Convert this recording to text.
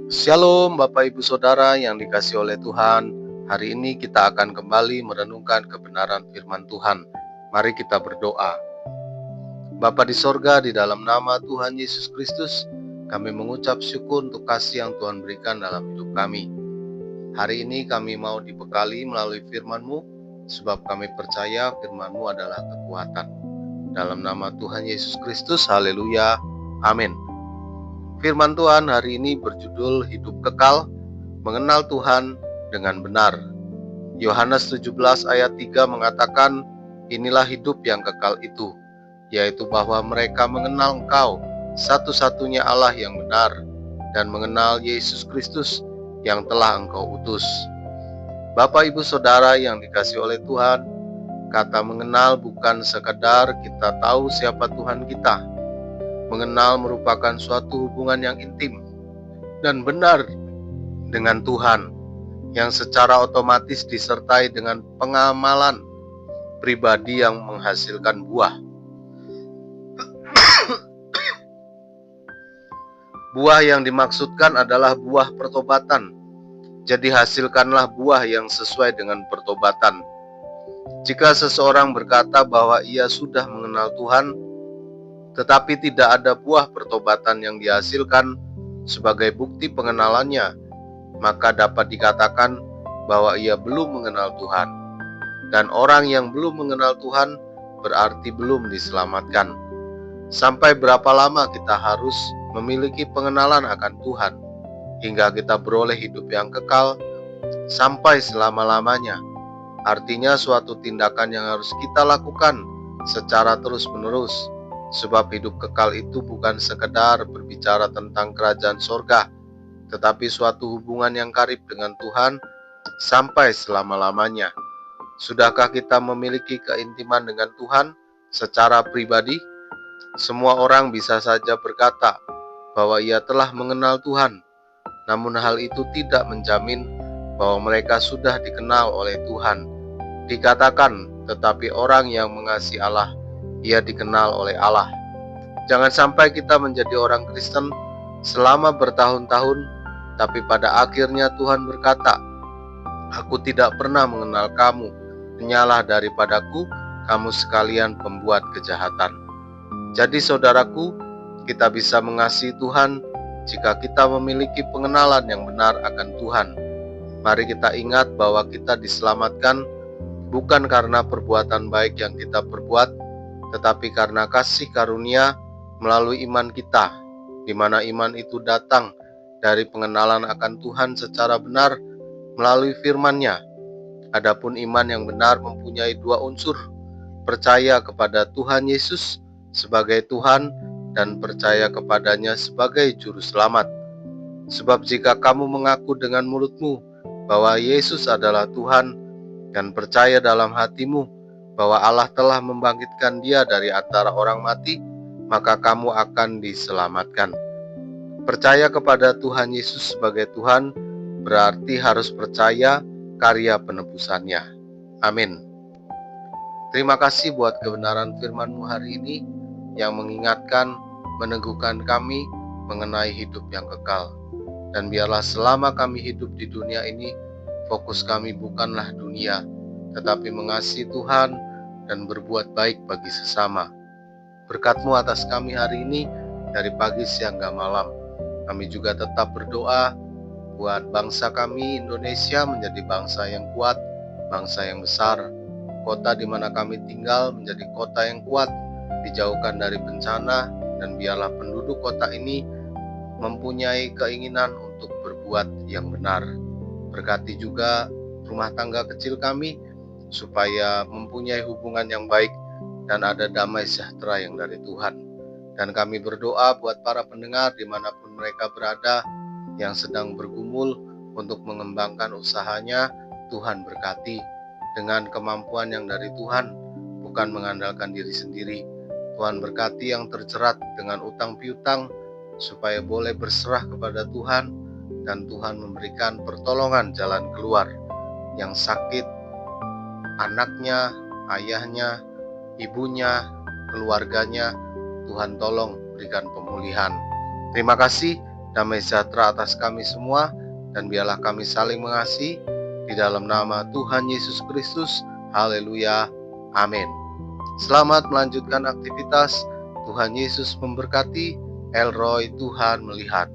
Shalom Bapak Ibu Saudara yang dikasihi oleh Tuhan. Hari ini kita akan kembali merenungkan kebenaran firman Tuhan. Mari kita berdoa. Bapa di sorga, di dalam nama Tuhan Yesus Kristus, kami mengucap syukur untuk kasih yang Tuhan berikan dalam hidup kami. Hari ini kami mau dibekali melalui firman-Mu, sebab kami percaya firman-Mu adalah kekuatan. Dalam nama Tuhan Yesus Kristus, haleluya, amin. Firman Tuhan hari ini berjudul Hidup Kekal, Mengenal Tuhan dengan Benar. Yohanes 17 ayat 3 mengatakan, inilah hidup yang kekal itu, yaitu bahwa mereka mengenal Engkau, satu-satunya Allah yang benar, dan mengenal Yesus Kristus yang telah Engkau utus. Bapak Ibu Saudara yang dikasihi oleh Tuhan, kata mengenal bukan sekadar kita tahu siapa Tuhan kita. Mengenal merupakan suatu hubungan yang intim dan benar dengan Tuhan, yang secara otomatis disertai dengan pengamalan pribadi yang menghasilkan buah. Buah yang dimaksudkan adalah buah pertobatan. Jadi hasilkanlah buah yang sesuai dengan pertobatan. Jika seseorang berkata bahwa ia sudah mengenal Tuhan, tetapi tidak ada buah pertobatan yang dihasilkan sebagai bukti pengenalannya, maka dapat dikatakan bahwa ia belum mengenal Tuhan. Dan orang yang belum mengenal Tuhan berarti belum diselamatkan. Sampai berapa lama kita harus memiliki pengenalan akan Tuhan, hingga kita beroleh hidup yang kekal sampai selama-lamanya? Artinya suatu tindakan yang harus kita lakukan secara terus-menerus. Sebab hidup kekal itu bukan sekedar berbicara tentang kerajaan sorga, tetapi suatu hubungan yang karib dengan Tuhan sampai selama-lamanya. Sudahkah kita memiliki keintiman dengan Tuhan secara pribadi? Semua orang bisa saja berkata bahwa ia telah mengenal Tuhan, namun hal itu tidak menjamin bahwa mereka sudah dikenal oleh Tuhan. Dikatakan, tetapi orang yang mengasihi Allah, ia dikenal oleh Allah. Jangan sampai kita menjadi orang Kristen selama bertahun-tahun, tapi pada akhirnya Tuhan berkata, aku tidak pernah mengenal kamu, henyalah daripadaku kamu sekalian pembuat kejahatan. Jadi saudaraku, kita bisa mengasihi Tuhan jika kita memiliki pengenalan yang benar akan Tuhan. Mari kita ingat bahwa kita diselamatkan bukan karena perbuatan baik yang kita perbuat, tetapi karena kasih karunia melalui iman kita, di mana iman itu datang dari pengenalan akan Tuhan secara benar melalui firman-Nya. Adapun iman yang benar mempunyai dua unsur, percaya kepada Tuhan Yesus sebagai Tuhan dan percaya kepadanya sebagai juru selamat. Sebab jika kamu mengaku dengan mulutmu bahwa Yesus adalah Tuhan dan percaya dalam hatimu bahwa Allah telah membangkitkan Dia dari antara orang mati, maka kamu akan diselamatkan. Percaya kepada Tuhan Yesus sebagai Tuhan berarti harus percaya karya penebusannya. Amin. Terima kasih buat kebenaran firman-Mu hari ini yang mengingatkan, meneguhkan kami mengenai hidup yang kekal. Dan biarlah selama kami hidup di dunia ini, fokus kami bukanlah dunia, tetapi mengasihi Tuhan dan berbuat baik bagi sesama. Berkat-Mu atas kami hari ini, dari pagi, siang, hingga malam. Kami juga tetap berdoa buat bangsa kami Indonesia menjadi bangsa yang kuat, bangsa yang besar. Kota di mana kami tinggal menjadi kota yang kuat, dijauhkan dari bencana, dan biarlah penduduk kota ini mempunyai keinginan untuk berbuat yang benar. Berkati juga rumah tangga kecil kami, supaya mempunyai hubungan yang baik dan ada damai sejahtera yang dari Tuhan. Dan kami berdoa buat para pendengar dimanapun mereka berada yang sedang bergumul untuk mengembangkan usahanya. Tuhan berkati dengan kemampuan yang dari Tuhan, bukan mengandalkan diri sendiri. Tuhan berkati yang terjerat dengan utang piutang supaya boleh berserah kepada Tuhan, dan Tuhan memberikan pertolongan jalan keluar. Yang sakit, anaknya, ayahnya, ibunya, keluarganya, Tuhan tolong berikan pemulihan. Terima kasih damai sejahtera atas kami semua, dan biarlah kami saling mengasihi di dalam nama Tuhan Yesus Kristus. Haleluya. Amin. Selamat melanjutkan aktivitas. Tuhan Yesus memberkati. Elroy, Tuhan melihat.